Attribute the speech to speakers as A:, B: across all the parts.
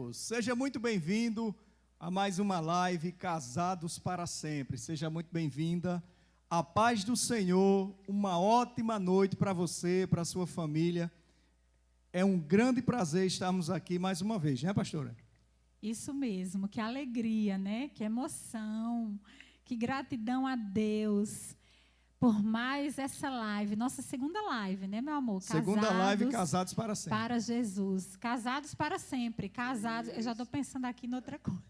A: Deus! Seja muito bem-vindo a mais uma live Casados para Sempre. Seja muito bem-vinda. A paz do Senhor, uma ótima noite para você, para a sua família. É um grande prazer estarmos aqui mais uma vez, né, pastora?
B: Isso mesmo, que alegria, né? Que emoção, que gratidão a Deus por mais essa live, nossa segunda live, né, meu amor?
A: Segunda live, Casados para Sempre.
B: Para Jesus, casados para sempre, casados, eu já estou pensando aqui em outra coisa.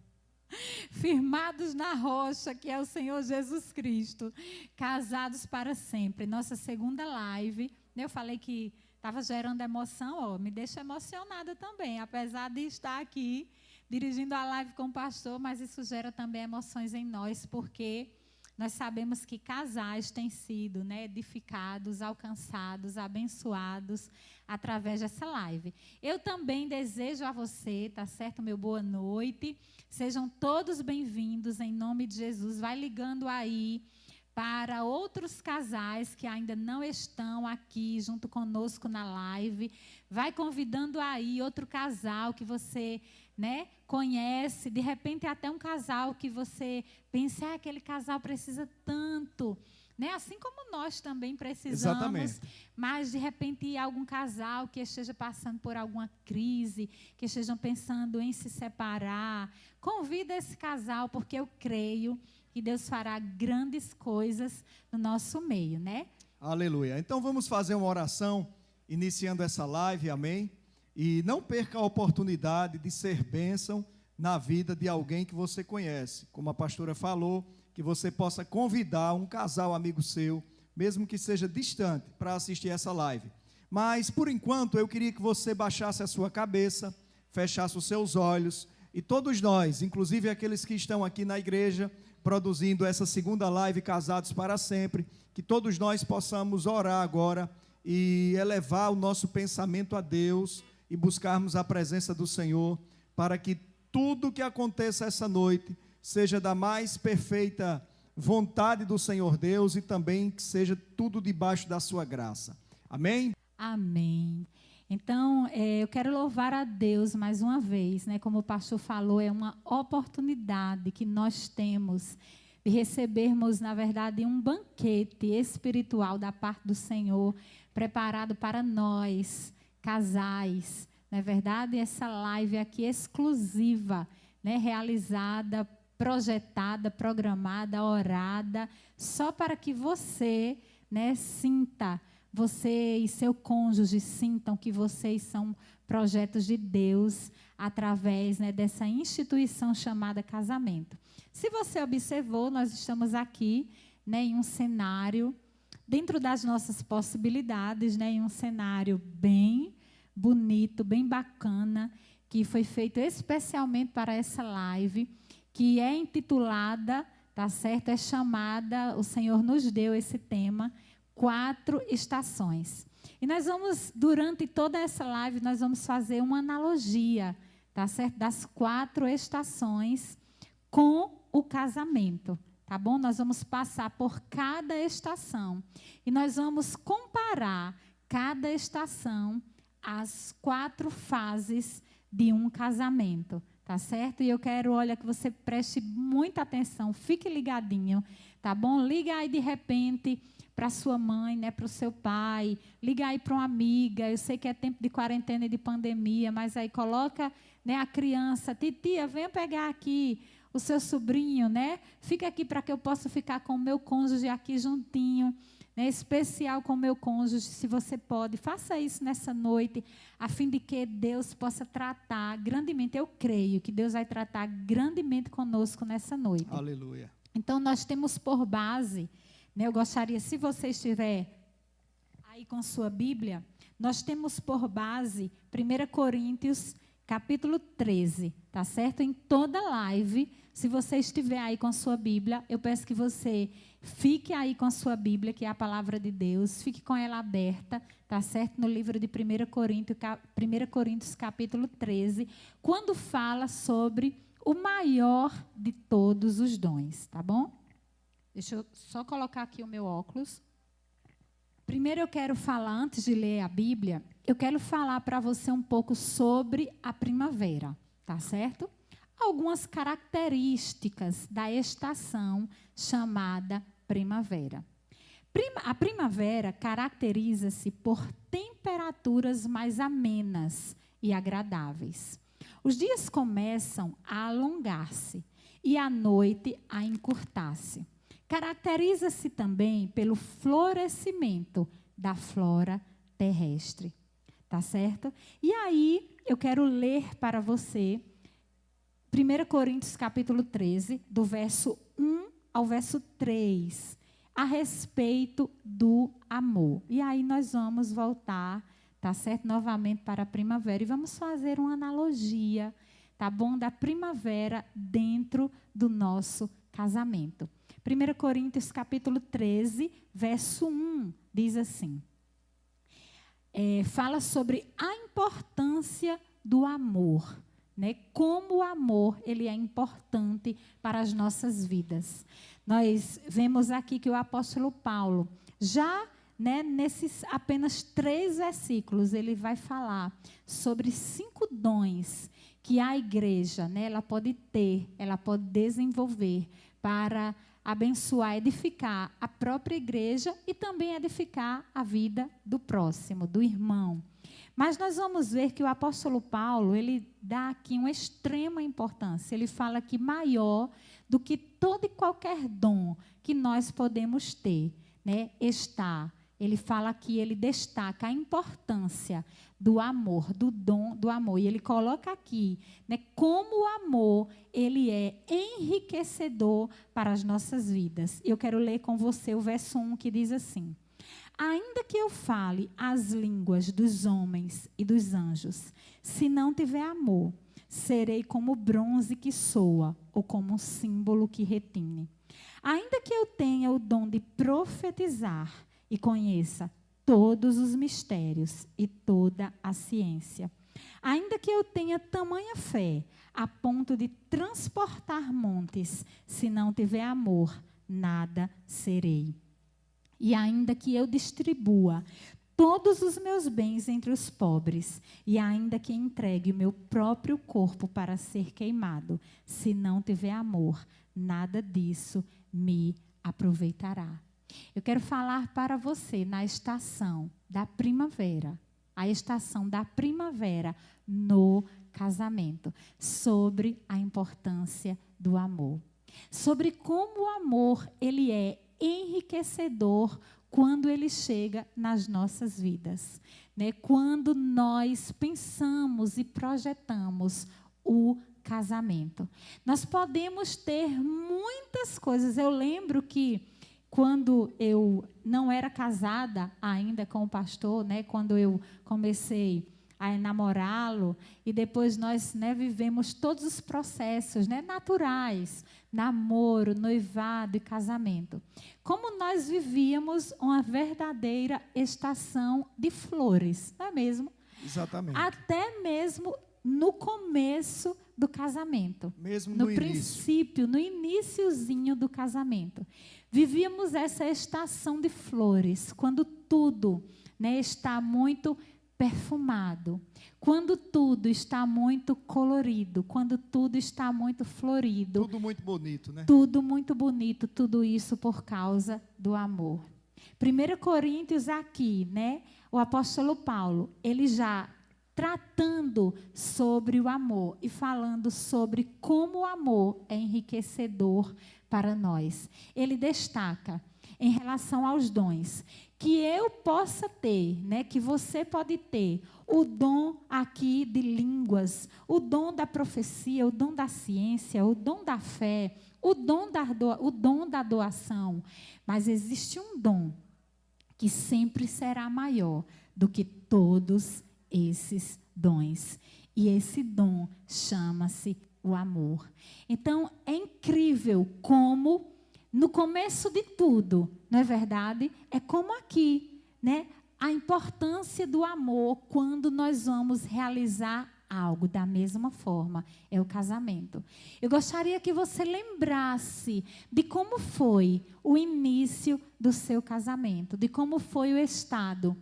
B: Firmados na rocha, que é o Senhor Jesus Cristo, casados para sempre. Nossa segunda live, né, eu falei que estava gerando emoção, ó, me deixa emocionada também, apesar de estar aqui dirigindo a live com o pastor, mas isso gera também emoções em nós, porque nós sabemos que casais têm sido, né, edificados, alcançados, abençoados através dessa live. Eu também desejo a você, tá certo, meu boa noite. Sejam todos bem-vindos em nome de Jesus. Vai ligando aí para outros casais que ainda não estão aqui junto conosco na live. Vai convidando aí outro casal que você, né, conhece, de repente até um casal que você pensa, aquele casal precisa tanto, né? Assim como nós também precisamos.
A: Exatamente.
B: Mas de repente algum casal que esteja passando por alguma crise, que estejam pensando em se separar, convida esse casal, porque eu creio que Deus fará grandes coisas no nosso meio, né?
A: Aleluia. Então vamos fazer uma oração iniciando essa live, amém? E não perca a oportunidade de ser bênção na vida de alguém que você conhece. Como a pastora falou, que você possa convidar um casal amigo seu, mesmo que seja distante, para assistir essa live. Mas, por enquanto, eu queria que você baixasse a sua cabeça, fechasse os seus olhos, e todos nós, inclusive aqueles que estão aqui na igreja, produzindo essa segunda live Casados para Sempre, que todos nós possamos orar agora e elevar o nosso pensamento a Deus e buscarmos a presença do Senhor, para que tudo que aconteça essa noite seja da mais perfeita vontade do Senhor Deus e também que seja tudo debaixo da sua graça. Amém?
B: Amém. Então, eu quero louvar a Deus mais uma vez, né? Como o pastor falou, é uma oportunidade que nós temos de recebermos, na verdade, um banquete espiritual da parte do Senhor, preparado para nós, casais. Não é verdade? Essa live aqui exclusiva, né? Realizada, projetada, programada, orada, só para que você, né, sinta, você e seu cônjuge sintam que vocês são projetos de Deus através, né, dessa instituição chamada casamento. Se você observou, nós estamos aqui, né, em um cenário, dentro das nossas possibilidades, né, em um cenário bem bonito, bem bacana, que foi feito especialmente para essa live, que é intitulada, tá certo? É chamada, o Senhor nos deu esse tema, 4 estações. E nós vamos, durante toda essa live, nós vamos fazer uma analogia, tá certo? Das 4 estações com o casamento, tá bom? Nós vamos passar por cada estação e nós vamos comparar cada estação às 4 fases de um casamento, tá certo? E eu quero, olha, que você preste muita atenção, fique ligadinho, tá bom? Liga aí de repente para sua mãe, né, para o seu pai, liga aí para uma amiga. Eu sei que é tempo de quarentena e de pandemia, mas aí coloca, né, a criança, titia, venha pegar aqui o seu sobrinho, né? Fica aqui para que eu possa ficar com o meu cônjuge aqui juntinho, né, especial com o meu cônjuge, se você pode, faça isso nessa noite, a fim de que Deus possa tratar grandemente, eu creio que Deus vai tratar grandemente conosco nessa noite.
A: Aleluia.
B: Então, nós temos por base, né, eu gostaria, se você estiver aí com sua Bíblia, nós temos por base 1 Coríntios, capítulo 13, tá certo? Em toda live, se você estiver aí com sua Bíblia, eu peço que você fique aí com a sua Bíblia, que é a palavra de Deus, fique com ela aberta, tá certo? No livro de 1 Coríntios, capítulo 13, quando fala sobre o maior de todos os dons, tá bom? Deixa eu só colocar aqui o meu óculos. Primeiro eu quero falar, antes de ler a Bíblia, eu quero falar para você um pouco sobre a primavera. tá certo? Algumas características da estação chamada primavera. A primavera caracteriza-se por temperaturas mais amenas e agradáveis. Os dias começam a alongar-se e a noite a encurtar-se. Caracteriza-se também pelo florescimento da flora terrestre, tá certo? E aí, eu quero ler para você 1 Coríntios capítulo 13, do verso 1 ao verso 3, a respeito do amor. E aí nós vamos voltar, tá certo? Novamente para a primavera. E vamos fazer uma analogia, tá bom? Da primavera dentro do nosso casamento. 1 Coríntios capítulo 13, verso 1, diz assim. Fala sobre a importância do amor, né? Como o amor ele é importante para as nossas vidas. Nós vemos aqui que o apóstolo Paulo, já, né, nesses apenas 3 versículos, ele vai falar sobre 5 dons que a igreja, né, ela pode ter, ela pode desenvolver para abençoar, edificar a própria igreja e também edificar a vida do próximo, do irmão. Mas nós vamos ver que o apóstolo Paulo, ele dá aqui uma extrema importância. Ele fala que maior do que todo e qualquer dom que nós podemos ter, né, está. Ele fala aqui, ele destaca a importância do amor, do dom do amor. E ele coloca aqui, né, como o amor, ele é enriquecedor para as nossas vidas. Eu quero ler com você o verso 1 que diz assim. Ainda que eu fale as línguas dos homens e dos anjos, se não tiver amor, serei como bronze que soa, ou como um símbolo que retine. Ainda que eu tenha o dom de profetizar e conheça todos os mistérios e toda a ciência, ainda que eu tenha tamanha fé, a ponto de transportar montes, se não tiver amor, nada serei. E ainda que eu distribua todos os meus bens entre os pobres, e ainda que entregue o meu próprio corpo para ser queimado, se não tiver amor, nada disso me aproveitará. Eu quero falar para você na estação da primavera, a estação da primavera no casamento, sobre a importância do amor. Sobre como o amor, ele é enriquecedor quando ele chega nas nossas vidas, né? Quando nós pensamos e projetamos o casamento. Nós podemos ter muitas coisas. Eu lembro que quando eu não era casada ainda com o pastor, né? Quando eu comecei a namorá-lo, e depois nós, né, vivemos todos os processos, né, naturais, namoro, noivado e casamento. Como nós vivíamos uma verdadeira estação de flores, não é mesmo?
A: Exatamente.
B: Até mesmo no começo do casamento.
A: Mesmo
B: no princípio, no iniciozinho do casamento. Vivíamos essa estação de flores, quando tudo, né, está muito perfumado, quando tudo está muito colorido, quando tudo está muito florido.
A: Tudo muito bonito, né?
B: Tudo muito bonito, tudo isso por causa do amor. 1 Coríntios aqui, né? O apóstolo Paulo, ele já tratando sobre o amor e falando sobre como o amor é enriquecedor para nós. Ele destaca em relação aos dons, que eu possa ter, né, que você pode ter, o dom aqui de línguas, o dom da profecia, o dom da ciência, o dom da fé, o dom da doação. Mas existe um dom que sempre será maior do que todos esses dons. E esse dom chama-se o amor. Então, é incrível como no começo de tudo, não é verdade? É como aqui, né? A importância do amor quando nós vamos realizar algo da mesma forma, é o casamento. Eu gostaria que você lembrasse de como foi o início do seu casamento, de como foi o estado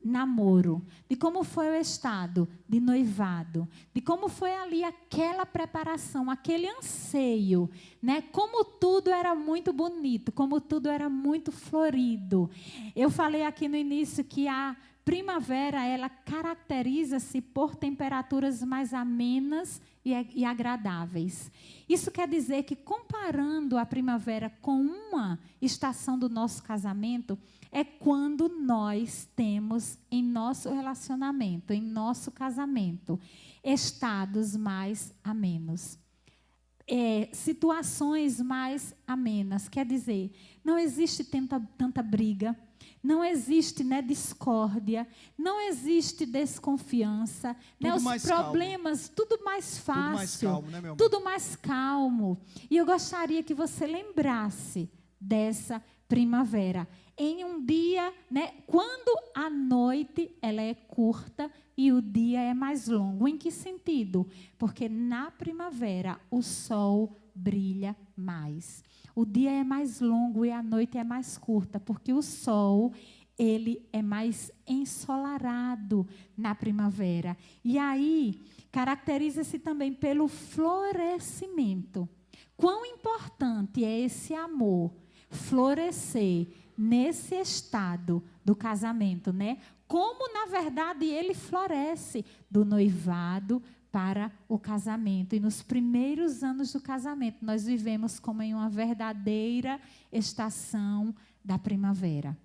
B: namoro, de como foi o estado de noivado, de como foi ali aquela preparação, aquele anseio, né? Como tudo era muito bonito, como tudo era muito florido. Eu falei aqui no início que a primavera, ela caracteriza-se por temperaturas mais amenas e agradáveis. Isso quer dizer que, comparando a primavera com uma estação do nosso casamento, é quando nós temos em nosso relacionamento, em nosso casamento, estados mais amenos. Situações mais amenas. Quer dizer, não existe tanta briga, não existe, né, discórdia, não existe desconfiança, né, os problemas, tudo mais fácil, tudo mais calmo, né, meu amor? Tudo mais calmo. E eu gostaria que você lembrasse dessa primavera. Em um dia, né, quando a noite ela é curta e o dia é mais longo. Em que sentido? Porque na primavera o sol brilha mais. O dia é mais longo e a noite é mais curta, porque o sol, ele é mais ensolarado na primavera. E aí, caracteriza-se também pelo florescimento. Quão importante é esse amor florescer nesse estado do casamento, né? Como, na verdade, ele floresce do noivado para o casamento. E nos primeiros anos do casamento, nós vivemos como em uma verdadeira estação da primavera.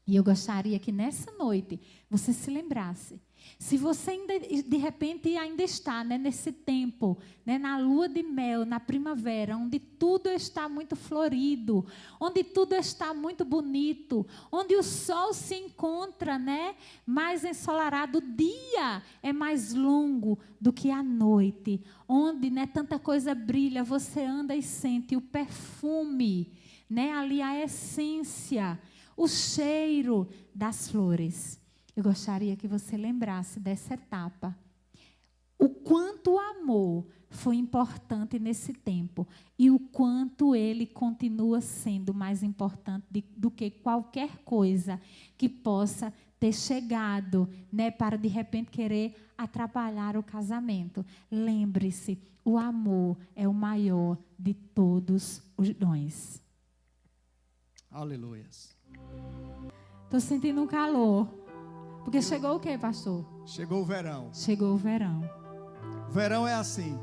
B: E eu gostaria que nessa noite você se lembrasse. Se você ainda, de repente ainda está, né, nesse tempo, né, na lua de mel, na primavera, onde tudo está muito florido, onde tudo está muito bonito, onde o sol se encontra, né, mais ensolarado, o dia é mais longo do que a noite, onde, né, tanta coisa brilha, você anda e sente o perfume, né, ali a essência, o cheiro das flores. Eu gostaria que você lembrasse dessa etapa. O quanto o amor foi importante nesse tempo e o quanto ele continua sendo mais importante do que qualquer coisa que possa ter chegado, né, para de repente querer atrapalhar o casamento. Lembre-se, o amor é o maior de todos os dons.
A: Aleluias.
B: Estou sentindo um calor. Porque chegou o quê, pastor?
A: Chegou o verão.
B: Chegou o verão.
A: Verão é assim.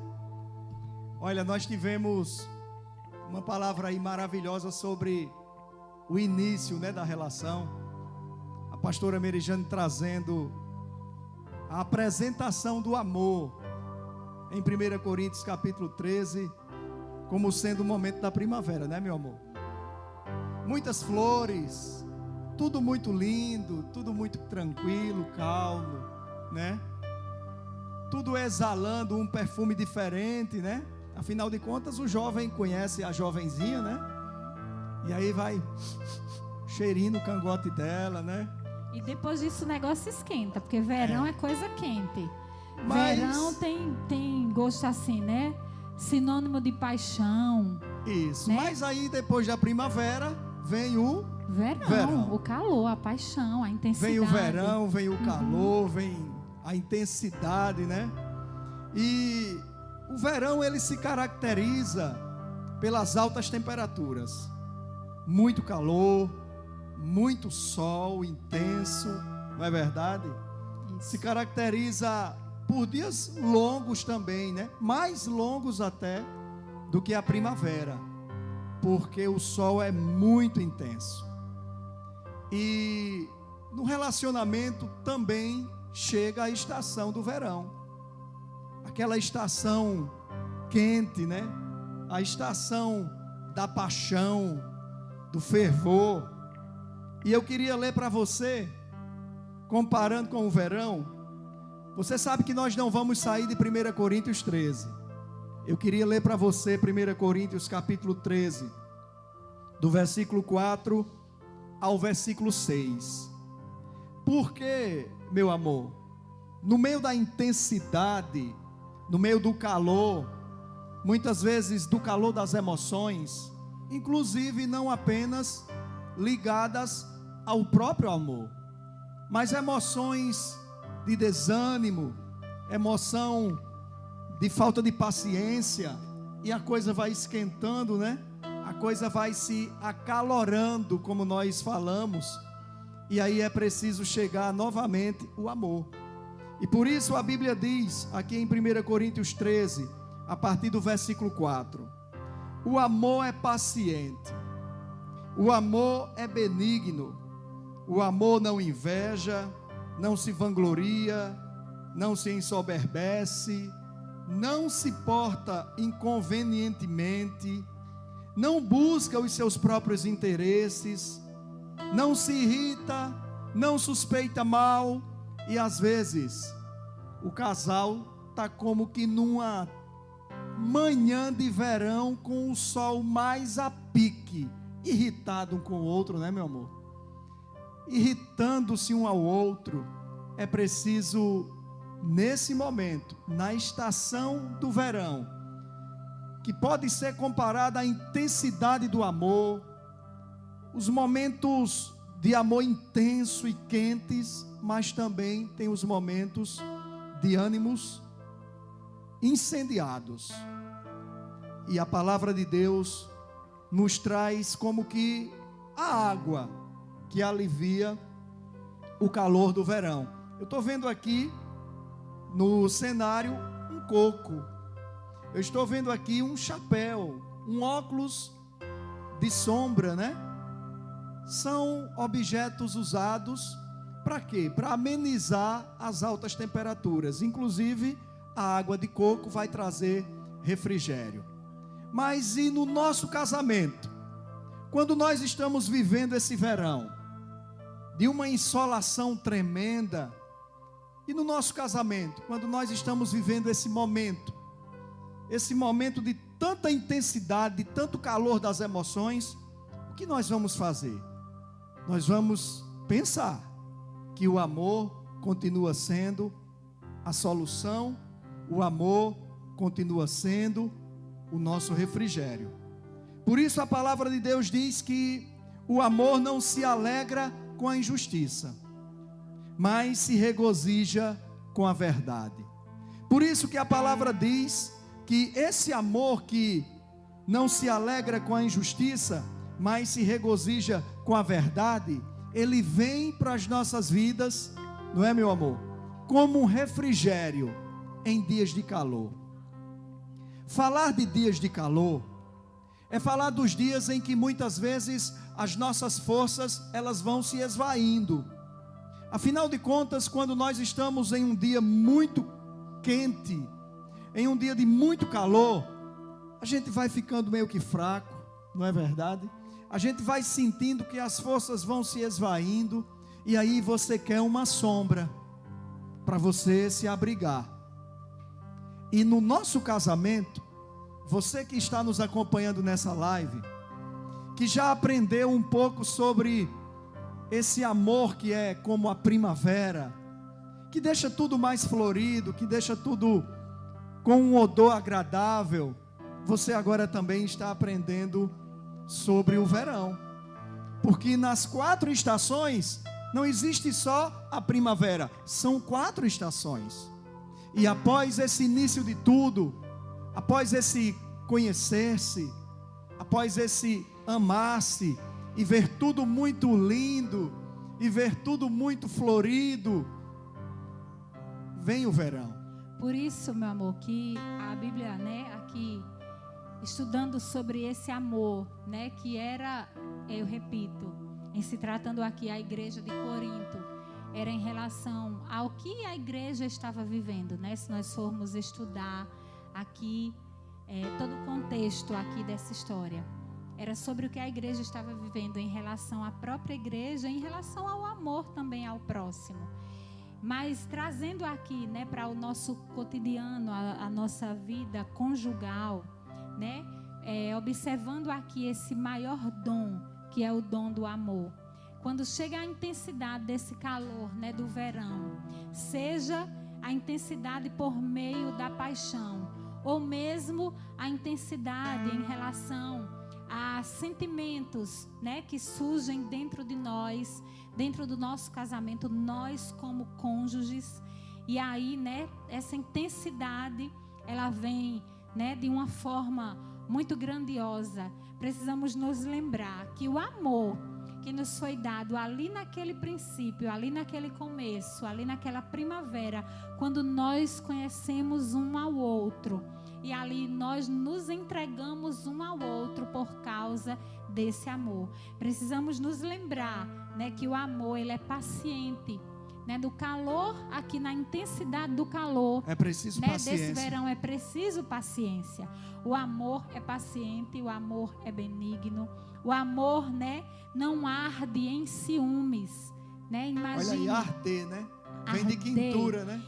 A: Olha, nós tivemos uma palavra aí maravilhosa sobre o início, né, da relação. A pastora Merijane trazendo a apresentação do amor em 1 Coríntios capítulo 13, como sendo o momento da primavera, né, meu amor? Muitas flores, tudo muito lindo, tudo muito tranquilo, calmo, né? Tudo exalando um perfume diferente, né? Afinal de contas, o jovem conhece a jovenzinha, né? E aí vai cheirinho no cangote dela, né?
B: E depois disso o negócio esquenta, porque verão é coisa quente.
A: Mas...
B: verão tem gosto assim, né? Sinônimo de paixão.
A: Isso,
B: né?
A: Mas aí depois da primavera vem o verão.
B: O calor, a paixão, a intensidade.
A: Vem o verão, vem o calor, vem a intensidade, né? E o verão, ele se caracteriza pelas altas temperaturas. Muito calor, muito sol intenso, não é verdade?
B: Isso.
A: Se caracteriza por dias longos também, né? Mais longos até do que a primavera, porque o sol é muito intenso. E no relacionamento também chega a estação do verão, aquela estação quente, né? A estação da paixão, do fervor. E eu queria ler para você, comparando com o verão. Você sabe que nós não vamos sair de 1 Coríntios 13. Eu queria ler para você 1 Coríntios capítulo 13, do versículo 4 ao versículo 6. Porque, meu amor, no meio da intensidade, no meio do calor, muitas vezes do calor das emoções, inclusive não apenas ligadas ao próprio amor, mas emoções de desânimo, emoção de falta de paciência, e a coisa vai esquentando, né? A coisa vai se acalorando, como nós falamos, e aí é preciso chegar novamente o amor. E por isso a Bíblia diz, aqui em 1 Coríntios 13, a partir do versículo 4, o amor é paciente, o amor é benigno, o amor não inveja, não se vangloria, não se ensoberbece, não se porta inconvenientemente, não busca os seus próprios interesses, não se irrita, não suspeita mal. E às vezes o casal está como que numa manhã de verão com o sol mais a pique, irritado um com o outro, né, meu amor? Irritando-se um ao outro. É preciso, nesse momento, na estação do verão, que pode ser comparada à intensidade do amor, os momentos de amor intenso e quentes, mas também tem os momentos de ânimos incendiados. E a palavra de Deus nos traz como que a água que alivia o calor do verão. Eu estou vendo aqui no cenário um coco. Eu estou vendo aqui um chapéu, um óculos de sombra, né? São objetos usados para quê? Para amenizar as altas temperaturas. Inclusive, a água de coco vai trazer refrigério. Mas e no nosso casamento? Quando nós estamos vivendo esse verão, de uma insolação tremenda, e no nosso casamento, quando nós estamos vivendo esse momento de tanta intensidade, de tanto calor das emoções, o que nós vamos fazer? Nós vamos pensar que o amor continua sendo a solução, o amor continua sendo o nosso refrigério. Por isso a palavra de Deus diz que o amor não se alegra com a injustiça, mas se regozija com a verdade. Por isso que a palavra diz que esse amor que não se alegra com a injustiça, mas se regozija com a verdade, ele vem para as nossas vidas, não é, meu amor? Como um refrigério em dias de calor. Falar de dias de calor é falar dos dias em que muitas vezes as nossas forças elas vão se esvaindo. Afinal de contas, quando nós estamos em um dia muito quente, em um dia de muito calor, a gente vai ficando meio que fraco, não é verdade? A gente vai sentindo que as forças vão se esvaindo, e aí você quer uma sombra para você se abrigar. E no nosso casamento, você que está nos acompanhando nessa live, que já aprendeu um pouco sobre esse amor que é como a primavera, que deixa tudo mais florido, que deixa tudo com um odor agradável, você agora também está aprendendo sobre o verão, porque nas 4 estações não existe só a primavera, são 4 estações. E após esse início de tudo, após esse conhecer-se, após esse amar-se e ver tudo muito lindo e ver tudo muito florido, vem o verão.
B: Por isso, meu amor, que a Bíblia, né, aqui estudando sobre esse amor, né, que era, eu repito, em se tratando aqui a igreja de Corinto, era em relação ao que a igreja estava vivendo, né? Se nós formos estudar aqui todo o contexto aqui dessa história, era sobre o que a igreja estava vivendo em relação à própria igreja, em relação ao amor também ao próximo. Mas trazendo aqui, né, para o nosso cotidiano, a nossa vida conjugal, né, observando aqui esse maior dom, que é o dom do amor. Quando chega a intensidade desse calor, né, do verão, seja a intensidade por meio da paixão, ou mesmo a intensidade em relação há sentimentos, né, que surgem dentro de nós, dentro do nosso casamento, nós como cônjuges. E aí, né, essa intensidade, ela vem, né, de uma forma muito grandiosa. Precisamos nos lembrar que o amor que nos foi dado ali naquele princípio, ali naquele começo, ali naquela primavera, quando nós conhecemos um ao outro, e ali nós nos entregamos um ao outro por causa desse amor. Precisamos nos lembrar, né, que o amor, ele é paciente, né, do calor, aqui na intensidade do calor,
A: é preciso, né, paciência.
B: Desse verão é preciso paciência. O amor é paciente, o amor é benigno. O amor, né, não arde em ciúmes, né? Imagina.
A: Olha aí, arder, né? Vem de quintura, né?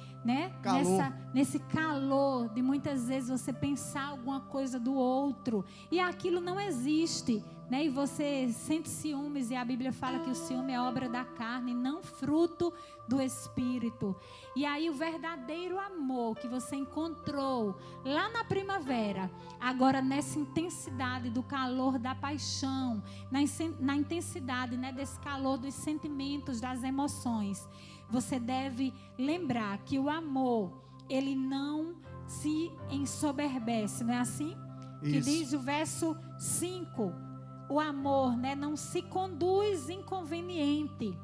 B: Calor. Nesse calor de muitas vezes você pensar alguma coisa do outro e aquilo não existe, né? E você sente ciúmes, e a Bíblia fala que o ciúme é obra da carne, não fruto do Espírito. E aí o verdadeiro amor que você encontrou lá na primavera, agora nessa intensidade do calor da paixão, na intensidade, né, desse calor dos sentimentos, das emoções, você deve lembrar que o amor, ele não se ensoberbece, não é assim? Isso. Que diz o verso 5, o amor, né, não se conduz inconveniente,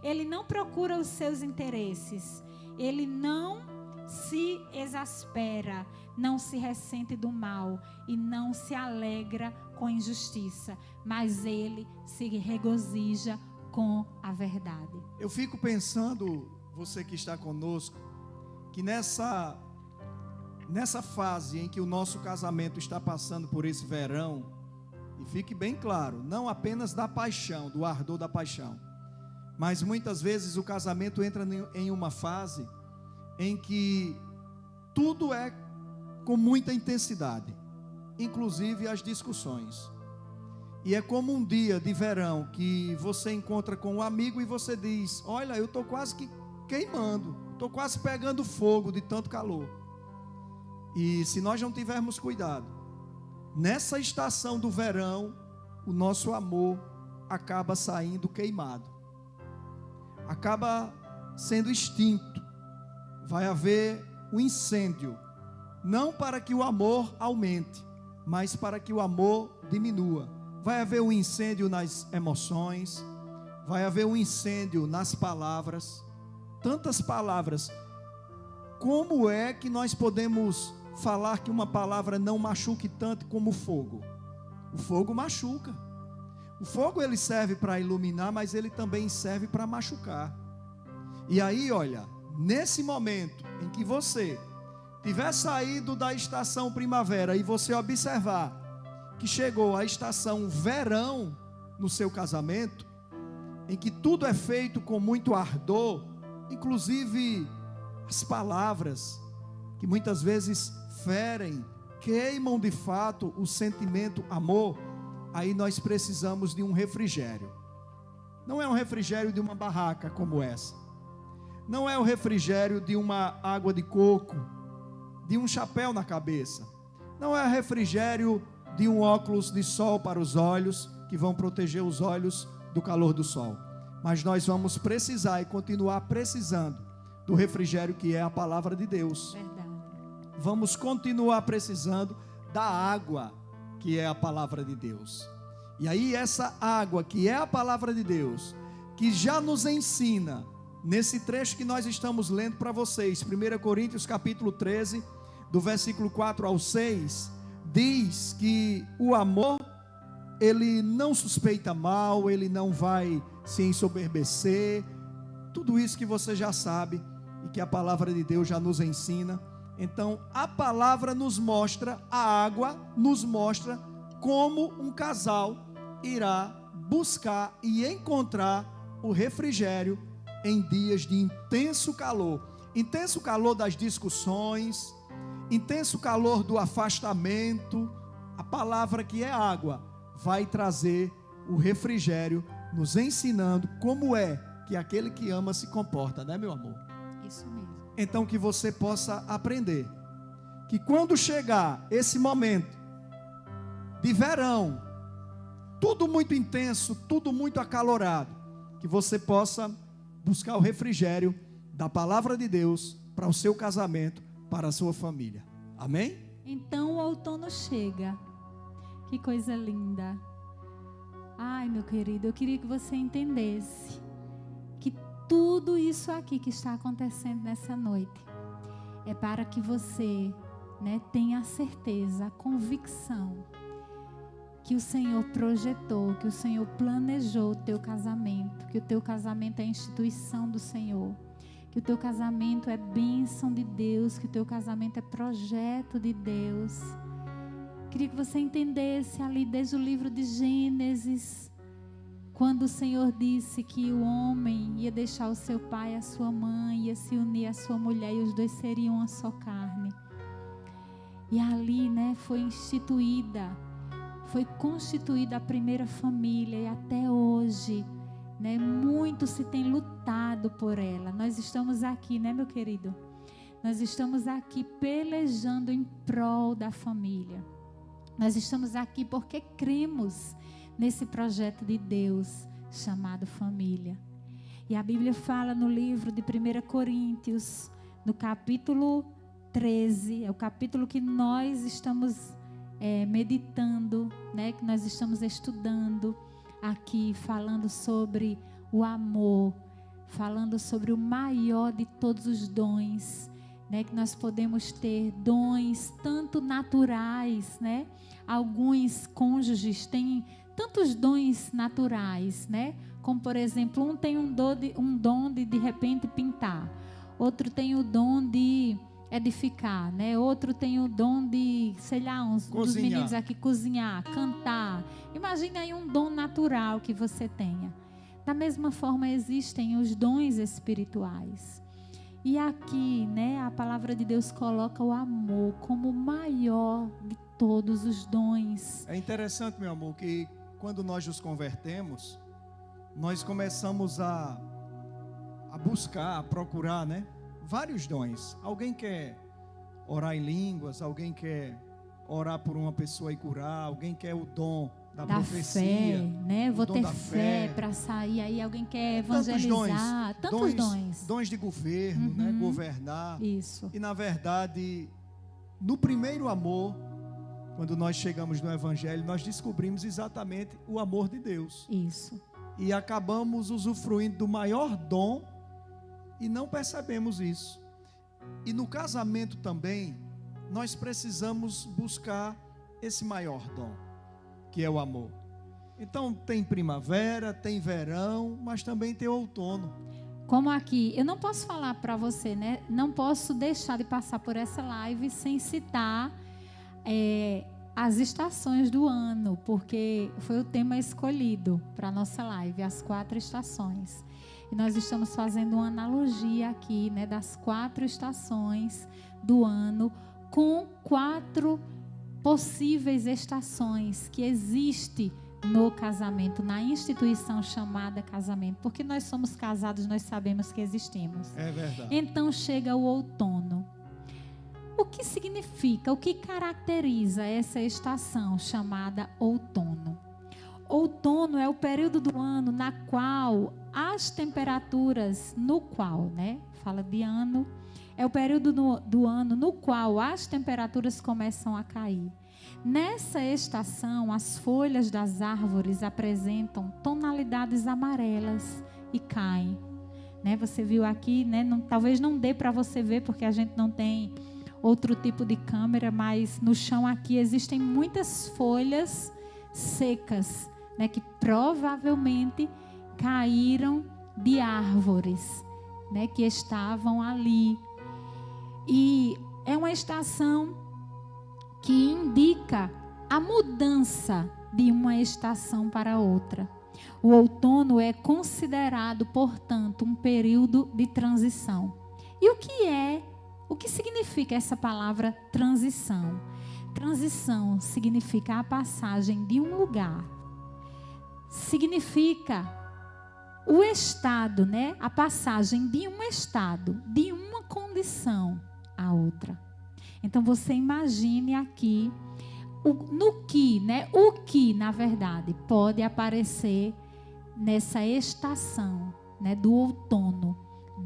B: ele não procura os seus interesses, ele não se exaspera, não se ressente do mal e não se alegra com injustiça, mas ele se regozija com a verdade.
A: Eu fico pensando, você que está conosco, que nessa fase em que o nosso casamento está passando por esse verão, e fique bem claro, não apenas da paixão, do ardor da paixão, mas muitas vezes o casamento entra em uma fase em que tudo é com muita intensidade, inclusive as discussões. E é como um dia de verão que você encontra com um amigo e você diz: olha, eu estou quase que queimando, estou quase pegando fogo de tanto calor. E se nós não tivermos cuidado, nessa estação do verão, o nosso amor acaba saindo queimado, acaba sendo extinto. Vai haver um incêndio, não para que o amor aumente, mas para que o amor diminua. Vai haver um incêndio nas emoções, vai haver um incêndio nas palavras, tantas palavras. Como é que nós podemos falar que uma palavra não machuque tanto como o fogo? O fogo machuca. O fogo, ele serve para iluminar, mas ele também serve para machucar. E aí, olha, nesse momento em que você tiver saído da estação primavera e você observar que chegou a estação verão no seu casamento, em que tudo é feito com muito ardor, inclusive as palavras, que muitas vezes ferem, queimam de fato o sentimento amor, aí nós precisamos de um refrigério. Não é um refrigério de uma barraca como essa, não é o refrigério de uma água de coco, de um chapéu na cabeça, não é refrigério de um óculos de sol para os olhos, que vão proteger os olhos do calor do sol. Mas nós vamos precisar e continuar precisando do refrigério que é a palavra de Deus.
B: Verdade.
A: Vamos continuar precisando da água que é a palavra de Deus. E aí essa água que é a palavra de Deus, que já nos ensina, nesse trecho que nós estamos lendo para vocês, 1 Coríntios capítulo 13, do versículo 4 ao 6, diz que o amor, ele não suspeita mal, ele não vai se ensoberbecer, tudo isso que você já sabe e que a palavra de Deus já nos ensina. Então a palavra nos mostra, a água nos mostra como um casal irá buscar e encontrar o refrigério em dias de intenso calor das discussões, intenso calor do afastamento. A palavra que é água vai trazer o refrigério, nos ensinando como é que aquele que ama se comporta, né, meu amor?
B: Isso mesmo.
A: Então que você possa aprender que quando chegar esse momento de verão, tudo muito intenso, tudo muito acalorado, que você possa buscar o refrigério da palavra de Deus para o seu casamento, para a sua família. Amém?
B: Então o outono chega. Que coisa linda. Ai, meu querido, eu queria que você entendesse que tudo isso aqui que está acontecendo nessa noite é para que você, tenha a certeza, a convicção que o Senhor projetou, que o Senhor planejou o teu casamento, que o teu casamento é a instituição do Senhor, que o teu casamento é bênção de Deus, que o teu casamento é projeto de Deus. Queria que você entendesse ali desde o livro de Gênesis, quando o Senhor disse que o homem ia deixar o seu pai e a sua mãe, ia se unir à sua mulher e os dois seriam uma só carne. E ali, foi constituída a primeira família, e até hoje, muito se tem lutado por ela. Nós estamos aqui, meu querido? Nós estamos aqui pelejando em prol da família. Nós estamos aqui porque cremos nesse projeto de Deus chamado família. E a Bíblia fala no livro de 1 Coríntios, no capítulo 13, é o capítulo que nós estamos meditando, que nós estamos estudando aqui, falando sobre o amor, falando sobre o maior de todos os dons, que nós podemos ter dons tanto naturais, Alguns cônjuges têm tantos dons naturais, Como por exemplo, um tem um dom de repente pintar, outro tem o dom de edificar, Outro tem o dom de, dos meninos aqui, cozinhar, cantar. Imagine aí um dom natural que você tenha. Da mesma forma existem os dons espirituais. E aqui, a palavra de Deus coloca o amor como o maior de todos os dons.
A: É interessante, meu amor, que quando nós nos convertemos, nós começamos a buscar, a procurar, vários dons. Alguém quer orar em línguas, alguém quer orar por uma pessoa e curar, alguém quer o dom da profecia,
B: fé, vou ter fé para sair. Aí alguém quer evangelizar, tantos dons.
A: Dons de governo, governar.
B: Isso.
A: E na verdade, no primeiro amor, quando nós chegamos no Evangelho, nós descobrimos exatamente o amor de Deus.
B: Isso.
A: E acabamos usufruindo do maior dom e não percebemos isso. E no casamento também, nós precisamos buscar esse maior dom, que é o amor. Então tem primavera, tem verão, mas também tem outono.
B: Como aqui, eu não posso falar para você, não posso deixar de passar por essa live sem citar as estações do ano, porque foi o tema escolhido para a nossa live, as 4 estações. E nós estamos fazendo uma analogia aqui, das 4 estações do ano, com 4 possíveis estações que existem no casamento, na instituição chamada casamento, porque nós somos casados, nós sabemos que existimos.
A: É verdade.
B: Então chega o outono. O que significa, o que caracteriza essa estação chamada outono? Outono é o período do ano na qual as temperaturas, fala de ano, é o período do ano no qual as temperaturas começam a cair. Nessa estação, as folhas das árvores apresentam tonalidades amarelas e caem. Você viu aqui, talvez não dê para você ver porque a gente não tem outro tipo de câmera, mas no chão aqui existem muitas folhas secas, que provavelmente caíram de árvores, que estavam ali. E é uma estação que indica a mudança de uma estação para outra. O outono é considerado, portanto, um período de transição. E o que significa essa palavra transição? Transição significa a passagem de um lugar. Significa o estado, a passagem de um estado, de uma condição a outra. Então você imagine aqui no que, né? O que, na verdade, pode aparecer nessa estação, né, do outono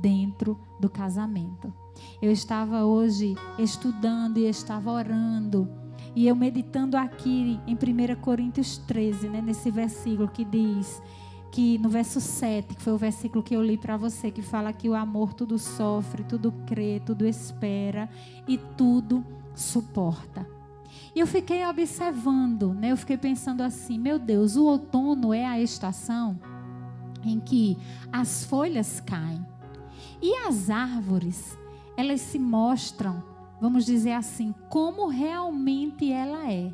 B: dentro do casamento. Eu estava hoje estudando e estava orando, e eu meditando aqui em 1 Coríntios 13, né, nesse versículo que diz, que no verso 7, que foi o versículo que eu li para você, que fala que o amor tudo sofre, tudo crê, tudo espera e tudo suporta. E eu fiquei observando, né, eu fiquei pensando assim, meu Deus, o outono é a estação em que as folhas caem. E as árvores, elas se mostram, vamos dizer assim, como realmente ela é.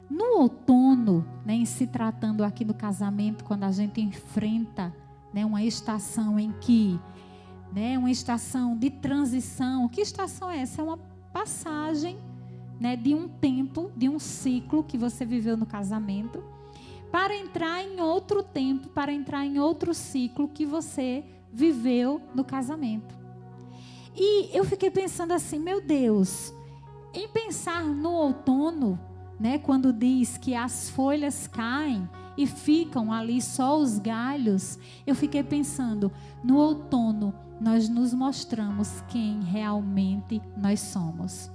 B: No outono, né, em se tratando aqui do casamento, quando a gente enfrenta, né, uma estação em que, né, uma estação de transição. Que estação é essa? É uma passagem, né, de um tempo, de um ciclo que você viveu no casamento, para entrar em outro tempo, para entrar em outro ciclo que você viveu no casamento. E eu fiquei pensando assim, meu Deus, em pensar no outono, né, quando diz que as folhas caem e ficam ali só os galhos, eu fiquei pensando, no outono nós nos mostramos quem realmente nós somos.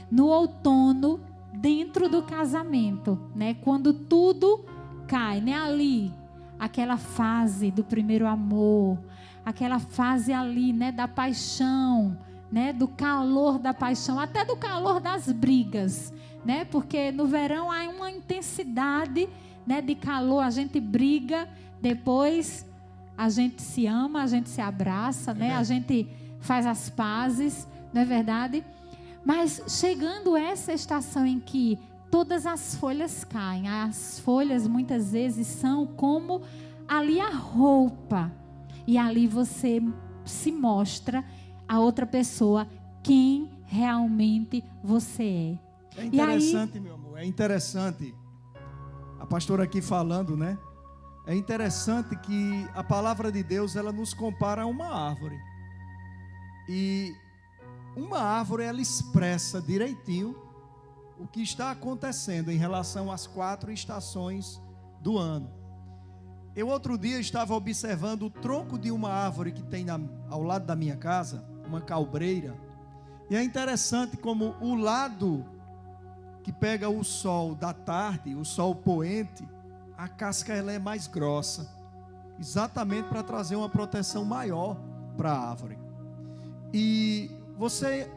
B: No outono, dentro do casamento, né, quando tudo cai, né, ali, aquela fase do primeiro amor, aquela fase ali, né, da paixão, né, do calor da paixão, até do calor das brigas, né, porque no verão há uma intensidade, né, de calor, a gente briga, depois a gente se ama, a gente se abraça, né, a gente faz as pazes, não é verdade? Mas chegando essa estação em que todas as folhas caem, as folhas muitas vezes são como ali a roupa, e ali você se mostra a outra pessoa quem realmente você é.
A: É interessante, meu amor, é interessante. A pastora aqui falando, né? É interessante que a palavra de Deus, ela nos compara a uma árvore. E uma árvore, ela expressa direitinho o que está acontecendo em relação às 4 estações do ano. Eu outro dia estava observando o tronco de uma árvore que tem ao lado da minha casa, uma calbreira. E é interessante como o lado que pega o sol da tarde, o sol poente, a casca ela é mais grossa, exatamente para trazer uma proteção maior para a árvore. E você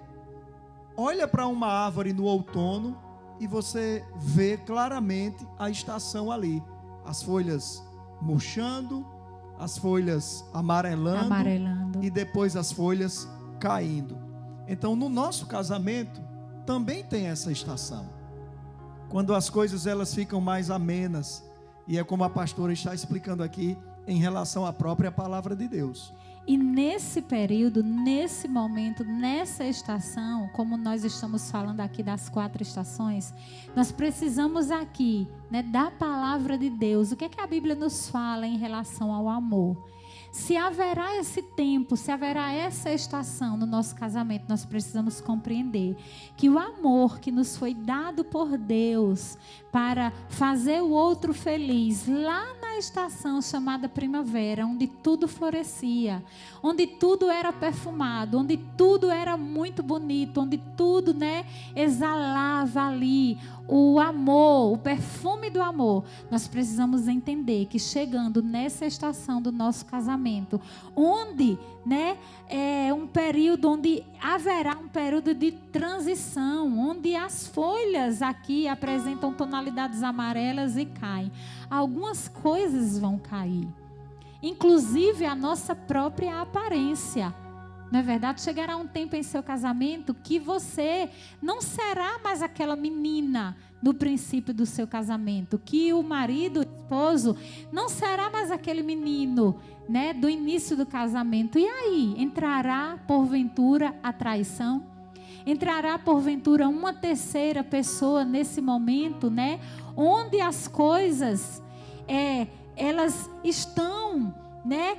A: olha para uma árvore no outono e você vê claramente a estação ali, as folhas murchando, as folhas amarelando e depois as folhas caindo. Então, no nosso casamento também tem essa estação, quando as coisas elas ficam mais amenas, e é como a pastora está explicando aqui em relação à própria palavra de Deus.
B: E nesse período, nesse momento, nessa estação, como nós estamos falando aqui das 4 estações, nós precisamos aqui, né, da palavra de Deus. O que é que a Bíblia nos fala em relação ao amor? Se haverá esse tempo, se haverá essa estação no nosso casamento, nós precisamos compreender que o amor que nos foi dado por Deus para fazer o outro feliz, lá na estação chamada primavera, onde tudo florescia, onde tudo era perfumado, onde tudo era muito bonito, onde tudo, né, exalava ali o amor, o perfume do amor. Nós precisamos entender que chegando nessa estação do nosso casamento, onde, né, é um período onde haverá um período de transição, onde as folhas aqui apresentam tonalidades amarelas e caem. Algumas coisas vão cair, inclusive a nossa própria aparência. Não é verdade? Chegará um tempo em seu casamento que você não será mais aquela menina no princípio do seu casamento, que o marido, o esposo, não será mais aquele menino, né, do início do casamento. E aí, entrará porventura a traição? Entrará porventura uma terceira pessoa nesse momento, né, onde as coisas elas estão, né,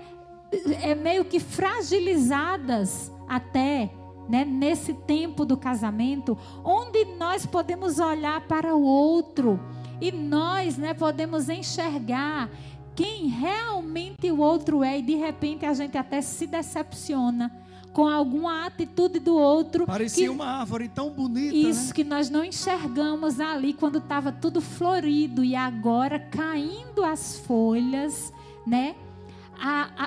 B: meio que fragilizadas até, né, nesse tempo do casamento, onde nós podemos olhar para o outro e nós, né, podemos enxergar quem realmente o outro é, e de repente a gente até se decepciona com alguma atitude do outro.
A: Parecia uma árvore tão bonita,
B: isso,
A: né?
B: que nós não enxergamos ali quando estava tudo florido, e agora caindo as folhas, né?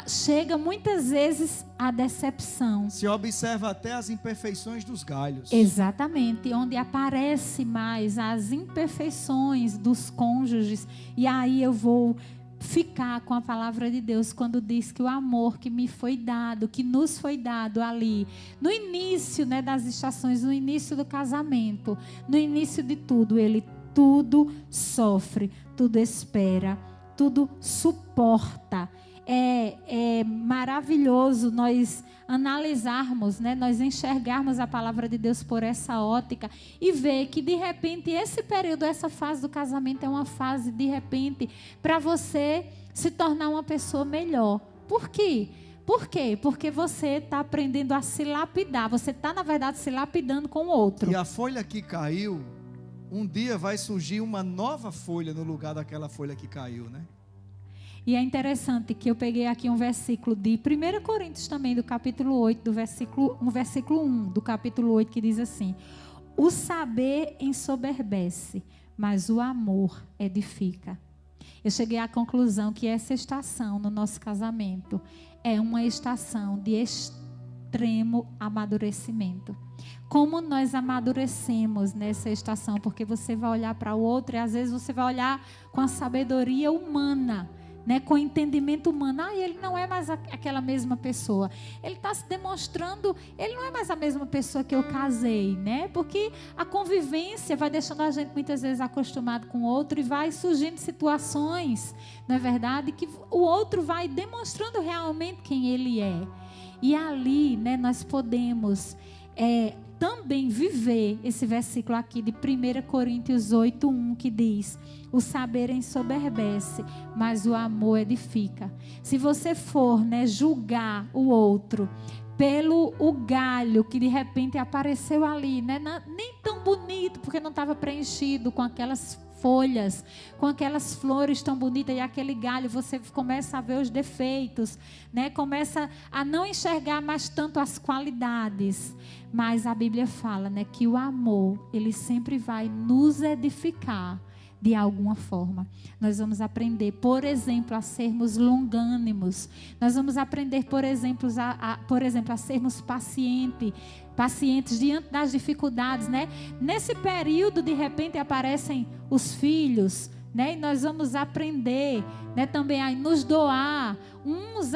B: Chega muitas vezes a decepção.
A: Se observa até as imperfeições dos galhos.
B: Exatamente, onde aparece mais as imperfeições dos cônjuges. E aí eu vou ficar com a palavra de Deus quando diz que o amor que me foi dado, que nos foi dado ali, no início, né, das estações, no início do casamento, no início de tudo, ele tudo sofre, tudo espera, tudo suporta. É maravilhoso nós analisarmos, né, nós enxergarmos a palavra de Deus por essa ótica e ver que de repente esse período, essa fase do casamento é uma fase de repente para você se tornar uma pessoa melhor. Por quê? Por quê? Porque você está aprendendo a se lapidar, você está na verdade se lapidando com o outro.
A: E a folha que caiu, um dia vai surgir uma nova folha no lugar daquela folha que caiu, né?
B: E é interessante que eu peguei aqui um versículo de 1 Coríntios também, do capítulo 8, um versículo 1 do capítulo 8, que diz assim: o saber ensoberbece, mas o amor edifica. Eu cheguei à conclusão que essa estação no nosso casamento é uma estação de extremo amadurecimento. Como nós amadurecemos nessa estação, porque você vai olhar para o outro e às vezes você vai olhar com a sabedoria humana, né, com o entendimento humano. Ele não é mais aquela mesma pessoa. Ele está se demonstrando, ele não é mais a mesma pessoa que eu casei, né? Porque a convivência vai deixando a gente muitas vezes acostumado com o outro e vai surgindo situações, não é verdade? Que o outro vai demonstrando realmente quem ele é. E ali, né, nós podemos também viver esse versículo aqui de 1 Coríntios 8:1, que diz: o saber ensoberbece, mas o amor edifica. Se você for, né, julgar o outro pelo o galho que de repente apareceu ali, né, nem tão bonito, porque não estava preenchido com aquelas folhas, com aquelas flores tão bonitas, e aquele galho, você começa a ver os defeitos, né? Começa a não enxergar mais tanto as qualidades. Mas a Bíblia fala, né, que o amor, ele sempre vai nos edificar de alguma forma. Nós vamos aprender, por exemplo, a sermos longânimos. Nós vamos aprender, por exemplo, a sermos pacientes diante das dificuldades, né? Nesse período, de repente, aparecem os filhos, né? E nós vamos aprender, né, também a nos doar uns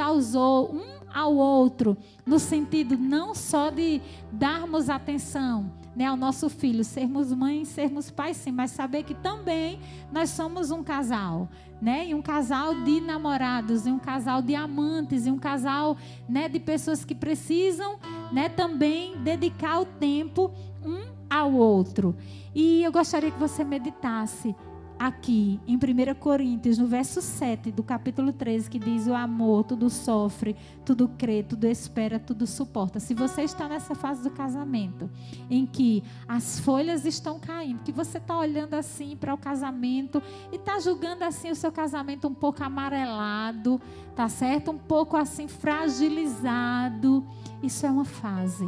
B: ao outro, no sentido não só de darmos atenção, né, ao nosso filho, sermos mães, sermos pais, sim, mas saber que também nós somos um casal, né, e um casal de namorados, e um casal de amantes, e um casal, né, de pessoas que precisam, né, também dedicar o tempo um ao outro. E eu gostaria que você meditasse aqui em 1 Coríntios, no verso 7 do capítulo 13, que diz: o amor tudo sofre, tudo crê, tudo espera, tudo suporta. Se você está nessa fase do casamento em que as folhas estão caindo, que você está olhando assim para o casamento e está julgando assim o seu casamento um pouco amarelado, tá certo? Um pouco assim fragilizado, isso é uma fase.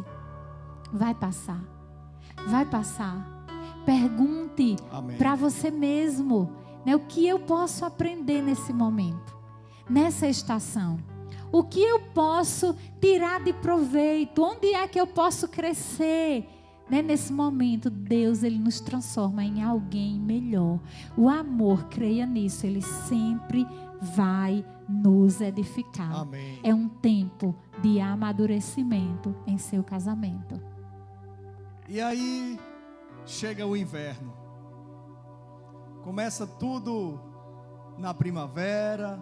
B: Vai passar. Vai passar. Pergunte para você mesmo, né, o que eu posso aprender nesse momento, nessa estação. O que eu posso tirar de proveito? Onde é que eu posso crescer? Né, nesse momento, Deus, ele nos transforma em alguém melhor. O amor, creia nisso, ele sempre vai nos edificar.
A: Amém.
B: É um tempo de amadurecimento em seu casamento.
A: E aí chega o inverno, começa tudo na primavera,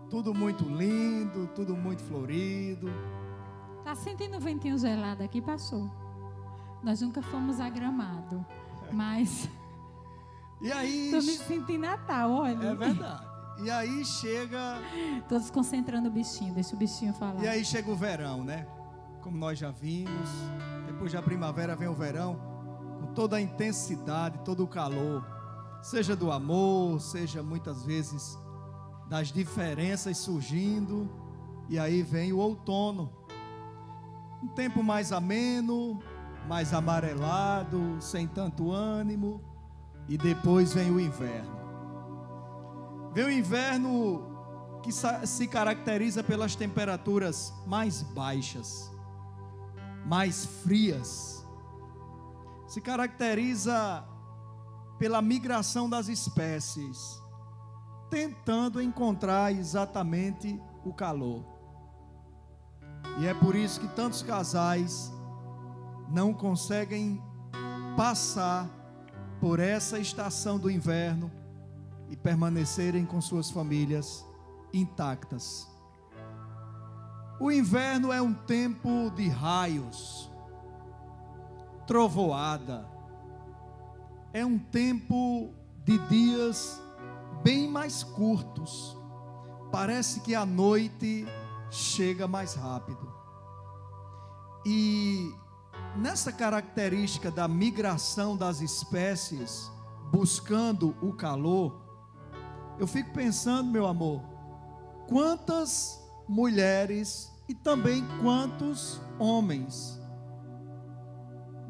A: tudo muito lindo, tudo muito florido.
B: Tá sentindo um ventinho gelado aqui, passou. Nós nunca fomos a Gramado, mas
A: E aí,
B: tô me sentindo Natal, olha.
A: é verdade. E aí chega,
B: Tô desconcentrando o bichinho, deixa o bichinho falar.
A: e aí chega o verão, né? como nós já vimos. Depois da primavera vem o verão, com toda a intensidade, todo o calor, seja do amor, seja muitas vezes das diferenças surgindo, e aí vem o outono, um tempo mais ameno, mais amarelado, sem tanto ânimo, e depois vem o inverno. Vem o inverno que se caracteriza pelas temperaturas mais baixas, mais frias, se caracteriza pela migração das espécies, tentando encontrar exatamente o calor. E é por isso que tantos casais não conseguem passar por essa estação do inverno e permanecerem com suas famílias intactas. O inverno é um tempo de raios, trovoada, é um tempo de dias bem mais curtos. Parece que a noite chega mais rápido. E nessa característica da migração das espécies, buscando o calor, eu fico pensando, meu amor, quantas mulheres e também quantos homens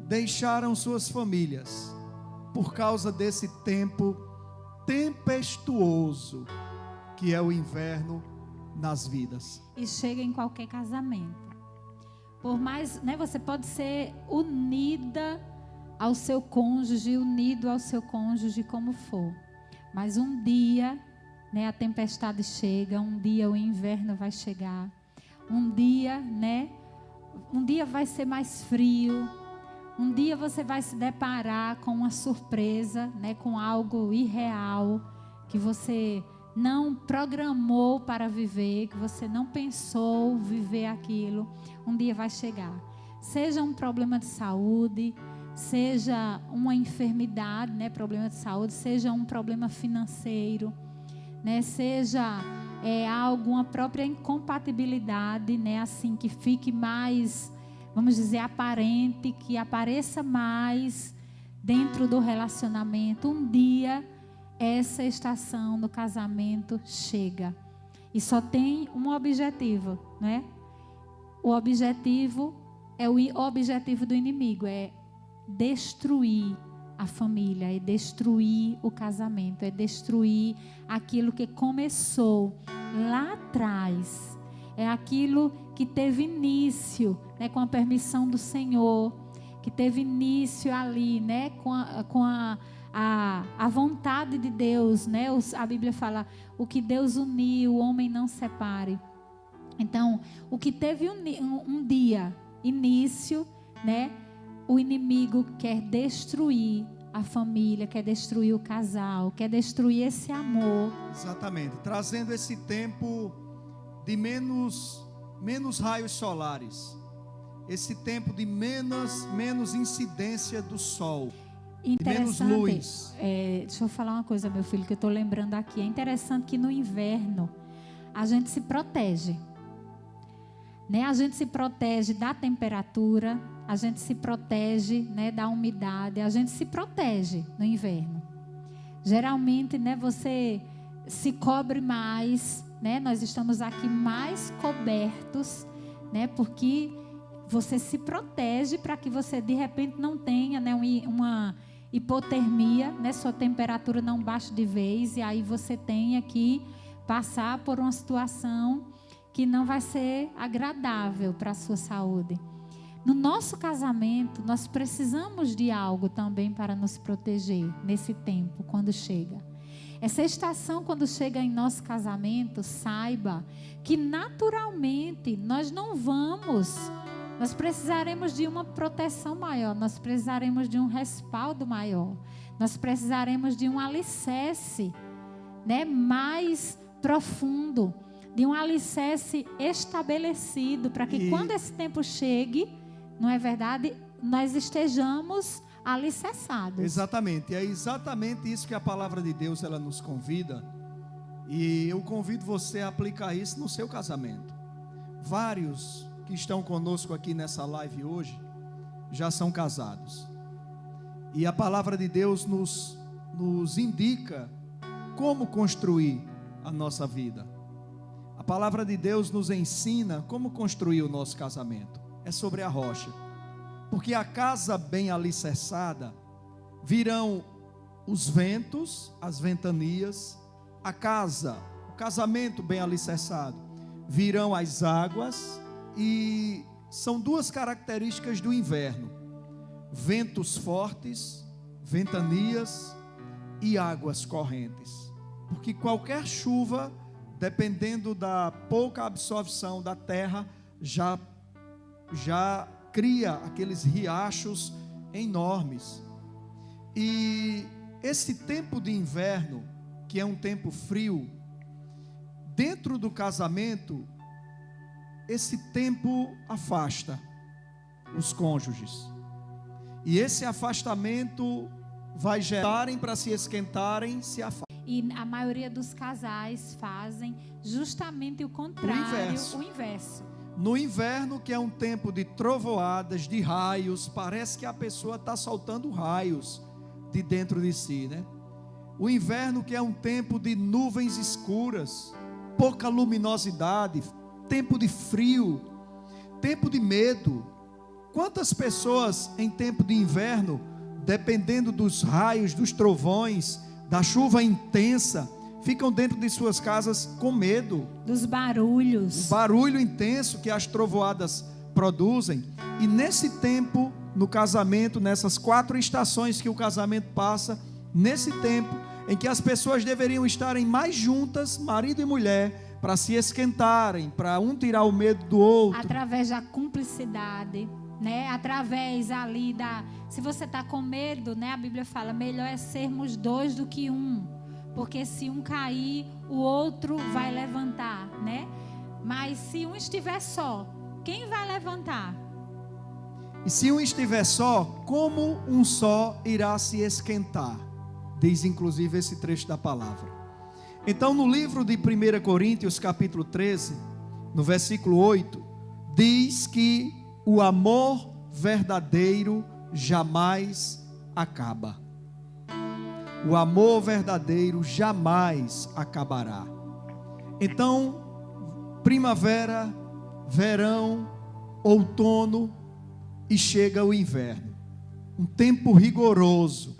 A: deixaram suas famílias por causa desse tempo tempestuoso que é o inverno nas vidas.
B: E chega em qualquer casamento. Por mais, você pode ser unida ao seu cônjuge, unido ao seu cônjuge como for. Mas um dia, a tempestade chega, um dia o inverno vai chegar. Um dia vai ser mais frio. Um dia você vai se deparar com uma surpresa, com algo irreal que você não programou para viver, que você não pensou viver aquilo. Um dia vai chegar. Seja um problema de saúde, seja uma enfermidade, problema de saúde, seja um problema financeiro, seja alguma própria incompatibilidade, assim que fique mais, vamos dizer, aparente, que apareça mais dentro do relacionamento. Um dia essa estação do casamento chega e só tem um objetivo, O objetivo é o objetivo do inimigo, é destruir a família, é destruir o casamento, é destruir aquilo que começou lá atrás, é aquilo que teve início, com a permissão do Senhor, que teve início ali, com a vontade de Deus, A Bíblia fala, o que Deus uniu, o homem não separe. Então, o que teve um dia, início, o inimigo quer destruir a família, quer destruir o casal, quer destruir esse amor.
A: Exatamente, trazendo esse tempo de menos raios solares, esse tempo de menos incidência do sol, de menos luz.
B: Deixa eu falar uma coisa, meu filho, que eu estou lembrando aqui. É interessante que no inverno a gente se protege, A gente se protege da temperatura, a gente se protege, da umidade, a gente se protege no inverno. Geralmente, você se cobre mais, Nós estamos aqui mais cobertos, Porque você se protege para que você de repente não tenha, uma hipotermia, Sua temperatura não baixe de vez e aí você tenha que passar por uma situação que não vai ser agradável para a sua saúde. No nosso casamento, nós precisamos de algo também para nos proteger nesse tempo, quando chega. Essa estação, quando chega em nosso casamento, saiba que naturalmente nós precisaremos de uma proteção maior, nós precisaremos de um respaldo maior, nós precisaremos de um alicerce, mais profundo, de um alicerce estabelecido, para que quando esse tempo chegue, não é verdade, nós estejamos alicerçados.
A: Exatamente, é exatamente isso que a palavra de Deus ela nos convida, e eu convido você a aplicar isso no seu casamento. Vários que estão conosco aqui nessa live hoje já são casados. E a palavra de Deus nos indica como construir a nossa vida. A palavra de Deus nos ensina como construir o nosso casamento. É sobre a rocha. Porque a casa bem alicerçada, virão os ventos, as ventanias, o casamento bem alicerçado, virão as águas, e são duas características do inverno: ventos fortes, ventanias e águas correntes. Porque qualquer chuva, dependendo da pouca absorção da terra, já cria aqueles riachos enormes. E esse tempo de inverno, que é um tempo frio, dentro do casamento, esse tempo afasta os cônjuges. E esse afastamento vai gerarem para se esquentarem, se afastarem.
B: E a maioria dos casais fazem justamente o contrário, o inverso.
A: No inverno, que é um tempo de trovoadas, de raios, parece que a pessoa está soltando raios de dentro de si, né? O inverno, que é um tempo de nuvens escuras, pouca luminosidade, tempo de frio, tempo de medo. Quantas pessoas em tempo de inverno, dependendo dos raios, dos trovões, da chuva intensa, ficam dentro de suas casas com medo
B: dos barulhos,
A: o barulho intenso que as trovoadas produzem. E nesse tempo, no casamento, nessas 4 estações que o casamento passa, nesse tempo em que as pessoas deveriam estarem mais juntas, marido e mulher, para se esquentarem, para um tirar o medo do outro,
B: através da cumplicidade, né? Através ali se você está com medo, né? A Bíblia fala, melhor é sermos 2 do que 1, porque se um cair, o outro vai levantar, né? Mas se um estiver só, quem vai levantar?
A: E se um estiver só, como um só irá se esquentar? Diz inclusive esse trecho da palavra. Então, no livro de 1 Coríntios, capítulo 13, no versículo 8, diz que o amor verdadeiro jamais acaba. O amor verdadeiro jamais acabará. Então, primavera, verão, outono, e chega o inverno. Um tempo rigoroso,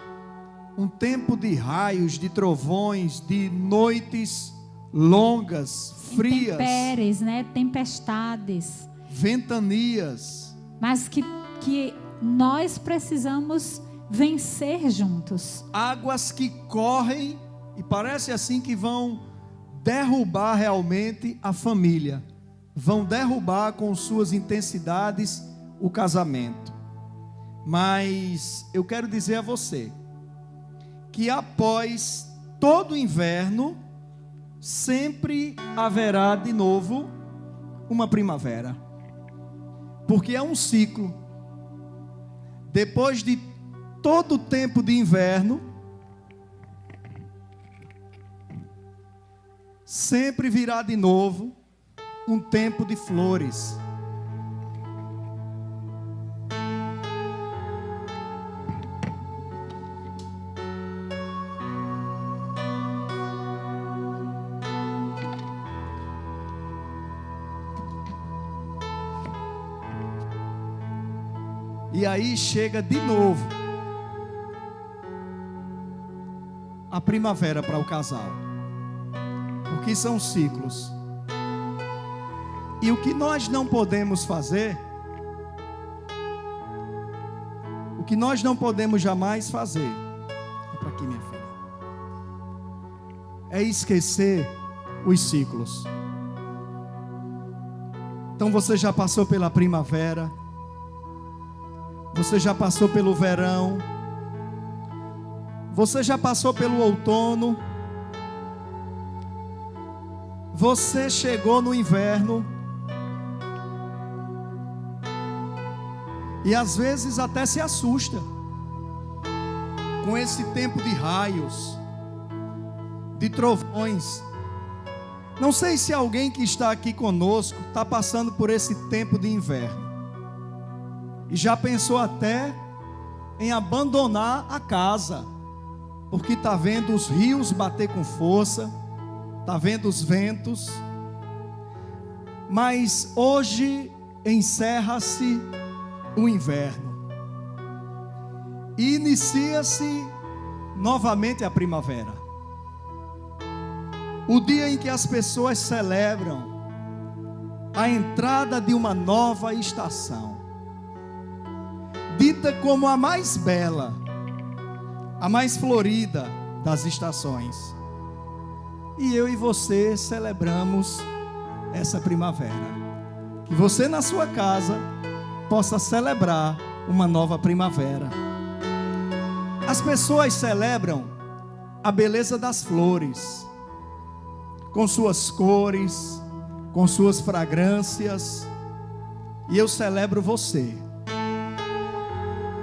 A: um tempo de raios, de trovões, de noites longas, frias,
B: intempéries, né? Tempestades,
A: ventanias,
B: mas que nós precisamos vencer juntos.
A: Águas que correm e parece assim que vão derrubar realmente a família, vão derrubar com suas intensidades o casamento. Mas eu quero dizer a você que após todo inverno sempre haverá de novo uma primavera, porque é um ciclo. Depois de todo o tempo de inverno, sempre virá de novo um tempo de flores. E aí chega de novo a primavera para o casal, porque são ciclos. E o que nós não podemos fazer, o que nós não podemos jamais fazer, é para aqui, minha filha, é esquecer os ciclos. Então você já passou pela primavera, você já passou pelo verão, você já passou pelo outono, você chegou no inverno, e às vezes até se assusta com esse tempo de raios, de trovões, Não sei se alguém que está aqui conosco está passando por esse tempo de inverno e já pensou até em abandonar a casa, porque está vendo os rios bater com força, está vendo os ventos. Mas hoje encerra-se o inverno e inicia-se novamente a primavera. O dia em que as pessoas celebram a entrada de uma nova estação, dita como a mais bela, a mais florida das estações. E eu e você celebramos essa primavera. Que você na sua casa possa celebrar uma nova primavera. As pessoas celebram a beleza das flores, com suas cores, com suas fragrâncias. E eu celebro você,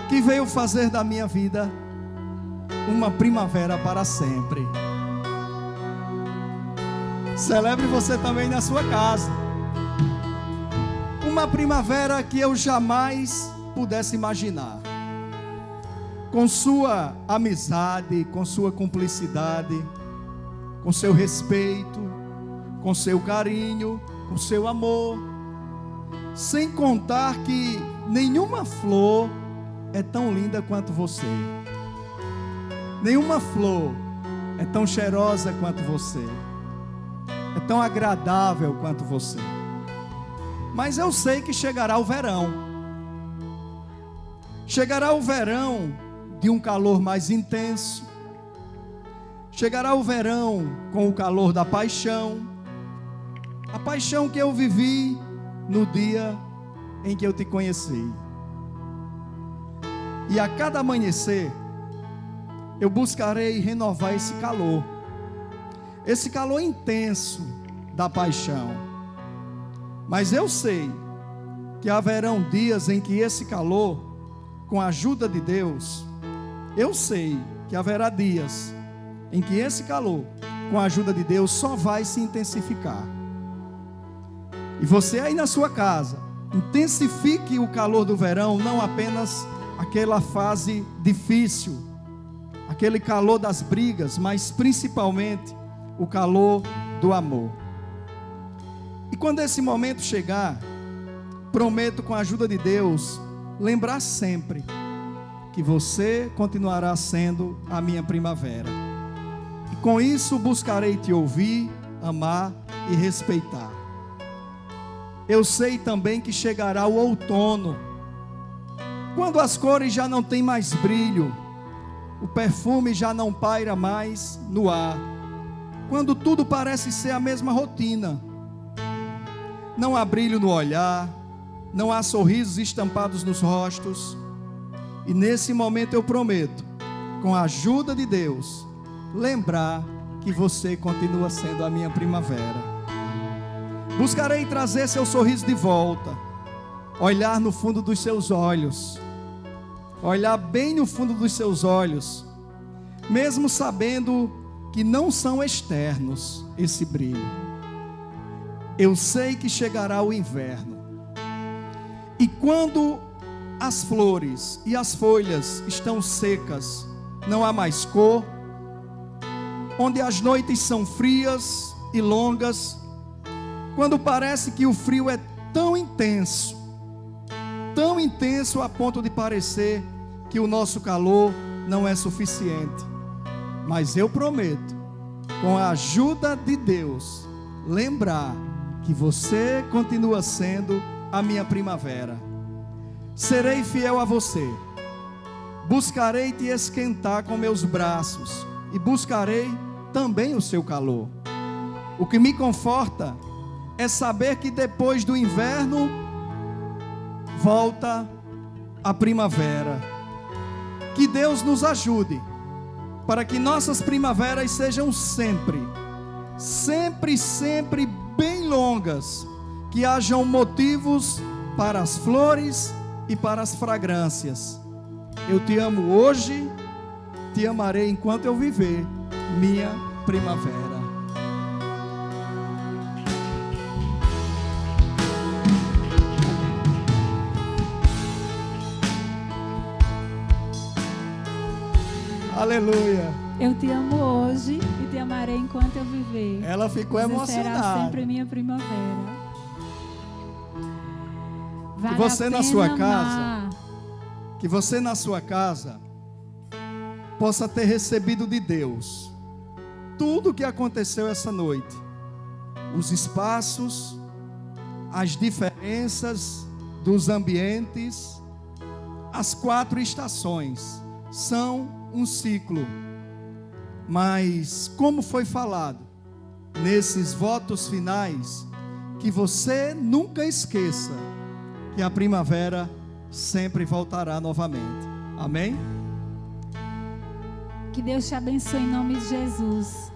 A: que veio fazer da minha vida uma primavera para sempre. Celebre você também na sua casa. Uma primavera que eu jamais pudesse imaginar. Com sua amizade, com sua cumplicidade, com seu respeito, com seu carinho, com seu amor. Sem contar que nenhuma flor é tão linda quanto você. Nenhuma flor é tão cheirosa quanto você. É tão agradável quanto você. Mas eu sei que chegará o verão. Chegará o verão de um calor mais intenso. Chegará o verão com o calor da paixão. A paixão que eu vivi no dia em que eu te conheci. E a cada amanhecer, eu buscarei renovar esse calor. Esse calor intenso da paixão. Mas eu sei que haverão dias em que esse calor, com a ajuda de Deus, eu sei que haverá dias em que esse calor, com a ajuda de Deus, só vai se intensificar. E você aí na sua casa, intensifique o calor do verão, não apenas aquela fase difícil, aquele calor das brigas, mas principalmente o calor do amor. E quando esse momento chegar, prometo com a ajuda de Deus, lembrar sempre que você continuará sendo a minha primavera. E com isso buscarei te ouvir, amar e respeitar. Eu sei também que chegará o outono, quando as cores já não têm mais brilho, o perfume já não paira mais no ar, quando tudo parece ser a mesma rotina. Não há brilho no olhar, não há sorrisos estampados nos rostos. E nesse momento eu prometo, com a ajuda de Deus, lembrar que você continua sendo a minha primavera. Buscarei trazer seu sorriso de volta, olhar no fundo dos seus olhos, olhar bem no fundo dos seus olhos, mesmo sabendo que não são externos esse brilho. Eu sei que chegará o inverno, e quando as flores e as folhas estão secas, não há mais cor, onde as noites são frias e longas, quando parece que o frio é tão intenso a ponto de parecer que o nosso calor não é suficiente. Mas eu prometo, com a ajuda de Deus, lembrar que você continua sendo a minha primavera. Serei fiel a você, buscarei te esquentar com meus braços e buscarei também o seu calor. O que me conforta é saber que depois do inverno volta a primavera. Que Deus nos ajude para que nossas primaveras sejam sempre bem longas, que hajam motivos para as flores e para as fragrâncias. Eu te amo hoje, te amarei enquanto eu viver, minha primavera. Aleluia.
B: Eu te amo hoje e te amarei enquanto eu viver.
A: Ela ficou
B: Você
A: emocionada.
B: será sempre minha primavera. Vale
A: você
B: a
A: na
B: pena
A: sua
B: amar.
A: casa, que você na sua casa possa ter recebido de Deus tudo o que aconteceu essa noite. Os espaços, as diferenças dos ambientes, as 4 estações são um ciclo. Mas, como foi falado nesses votos finais, que você nunca esqueça que a primavera sempre voltará novamente. Amém?
B: Que Deus te abençoe em nome de Jesus.